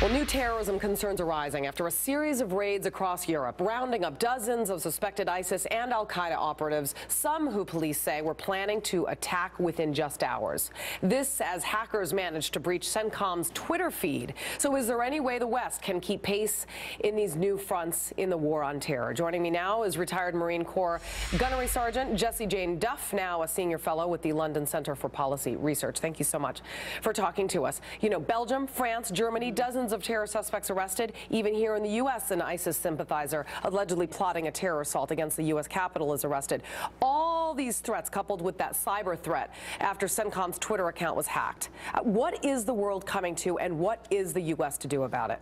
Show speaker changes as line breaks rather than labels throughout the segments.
Well, new terrorism concerns are rising after a series of raids across Europe, rounding up dozens of suspected ISIS and al-Qaeda operatives, some who police say were planning to attack within just hours. This as hackers managed to breach CENTCOM's Twitter feed. So is there any way the West can keep pace in these new fronts in the war on terror? Joining me now is retired Marine Corps Gunnery Sergeant Jessie Duff, now a senior fellow with the London Center for Policy Research. Thank you so much for talking to us. You know, Belgium, France, Germany, dozens of terror suspects arrested. Even here in the U.S., an ISIS sympathizer allegedly plotting a terror assault against the U.S. Capitol is arrested. All these threats coupled with that cyber threat after CENTCOM's Twitter account was hacked. What is the world coming to, and what is the U.S. to do about it?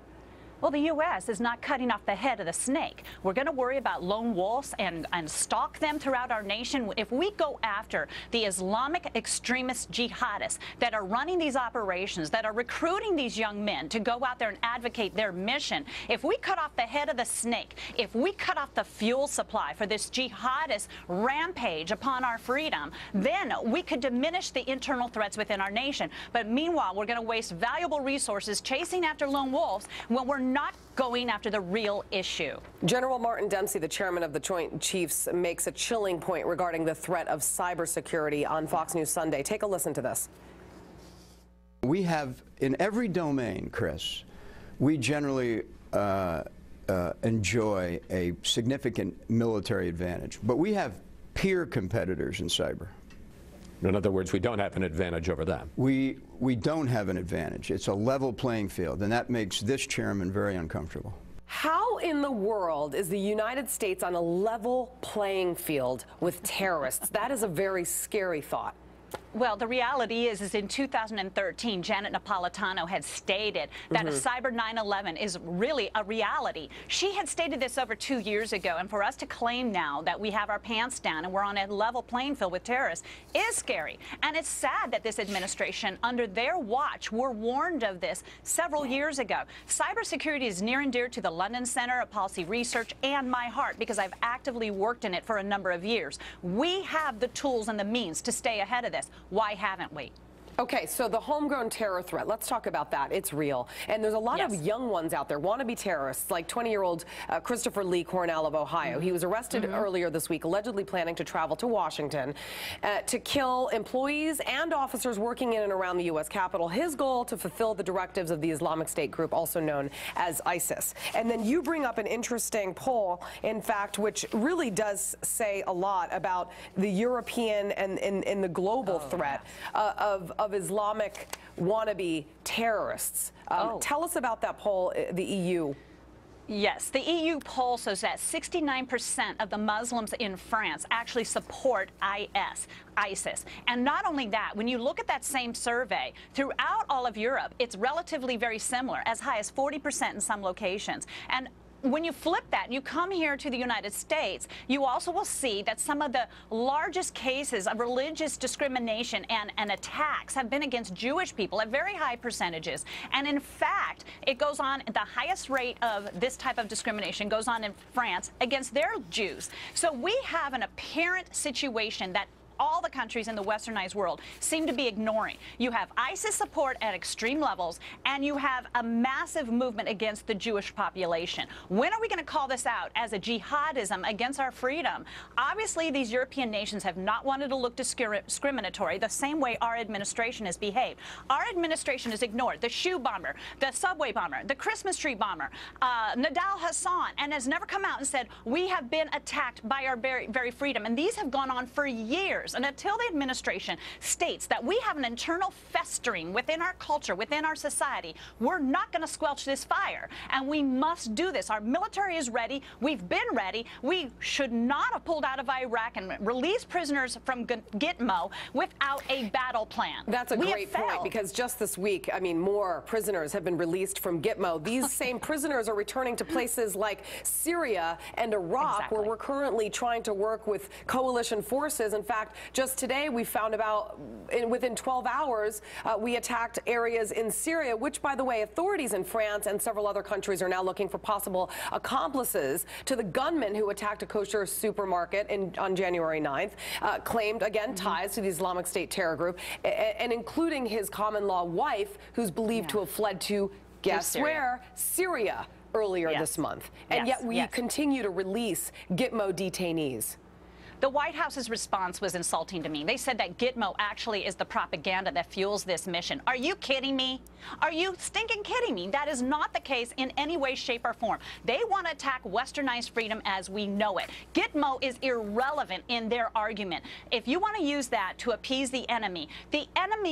Well, the U.S. is not cutting off the head of the snake. We're going to worry about lone wolves and stalk them throughout our nation. If we go after the Islamic extremist jihadists that are running these operations, that are recruiting these young men to go out there and advocate their mission, if we cut off the head of the snake, if we cut off the fuel supply for this jihadist rampage upon our freedom, then we could diminish the internal threats within our nation. But meanwhile, we're going to waste valuable resources chasing after lone wolves when we're not going after the real issue.
General Martin Dempsey, the chairman of the Joint Chiefs, makes a chilling point regarding the threat of cybersecurity on Fox News Sunday. Take a listen to this.
We have, in every domain, Chris, we generally enjoy a significant military advantage, but we have peer competitors in cyber.
In other words, we don't have an advantage over them.
We don't have an advantage. It's a level playing field, and that makes this chairman very uncomfortable.
How in the world is the United States on a level playing field with terrorists? That is a very scary thought.
Well, the reality is in 2013, Janet Napolitano had stated that a cyber 9/11 is really a reality. She had stated this over 2 years ago, and for us to claim now that we have our pants down and we're on a level playing field with terrorists is scary. And it's sad that this administration, under their watch, were warned of this several years ago. Cybersecurity is near and dear to the London Center of Policy Research and my heart because I've actively worked in it for a number of years. We have the tools and the means to stay ahead of this. Why haven't we?
Okay, so the homegrown terror threat, let's talk about that. It's real. And there's a lot of young ones out there, wannabe terrorists, like 20-year-old Christopher Lee Cornell of Ohio. He was arrested earlier this week, allegedly planning to travel to Washington to kill employees and officers working in and around the U.S. Capitol. His goal to fulfill the directives of the Islamic State group, also known as ISIS. And then you bring up an interesting poll, in fact, which really does say a lot about the European and the global threat of Islamic wannabe terrorists. Tell us about that poll, the EU.
Yes, the EU poll shows that 69% of the Muslims in France actually support ISIS. And not only that, when you look at that same survey, throughout all of Europe, it's relatively very similar, as high as 40% in some locations. And when you flip that and you come here to the United States, you also will see that some of the largest cases of religious discrimination and attacks have been against Jewish people at very high percentages. And in fact, it goes on, the highest rate of this type of discrimination goes on in France against their Jews. So we have an apparent situation that all the countries in the westernized world seem to be ignoring. You have ISIS support at extreme levels, and you have a massive movement against the Jewish population. When are we going to call this out as a jihadism against our freedom? Obviously, these European nations have not wanted to look discriminatory the same way our administration has behaved. Our administration has ignored the shoe bomber, the subway bomber, the Christmas tree bomber, Nadal Hassan, and has never come out and said, we have been attacked by our very freedom. And these have gone on for years. And until the administration states that we have an internal festering within our culture, within our society, we're not going to squelch this fire. And we must do this. Our military is ready. We've been ready. We should not have pulled out of Iraq and released prisoners from Gitmo without a battle plan.
That's a great point, because just this week, I mean, more prisoners have been released from Gitmo. These same prisoners are returning to places like Syria and Iraq, where we're currently trying to work with coalition forces. In fact, just today, we found about within 12 hours, we attacked areas in Syria, which, by the way, authorities in France and several other countries are now looking for possible accomplices to the gunman who attacked a kosher supermarket on January 9th, claimed, again, ties to the Islamic State terror group, and including his common-law wife, who's believed to have fled to Guess
Syria.
where? Syria earlier this month. And yet we continue to release Gitmo detainees.
The White House's response was insulting to me. They said that Gitmo actually is the propaganda that fuels this mission. Are you kidding me? Are you stinking kidding me? That is not the case in any way, shape, or form. They want to attack westernized freedom as we know it. Gitmo is irrelevant in their argument. If you want to use that to appease the enemy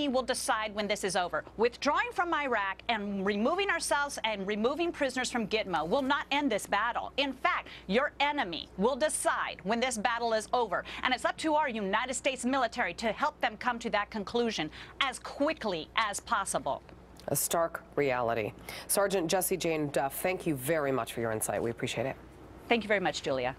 will decide when this is over. Withdrawing from Iraq and removing ourselves and removing prisoners from Gitmo will not end this battle. In fact, your enemy will decide when this battle is over. And it's up to our United States military to help them come to that conclusion as quickly as possible.
A stark reality. Sergeant Jessie Jane Duff, thank you very much for your insight. We appreciate it.
Thank you very much, Julia.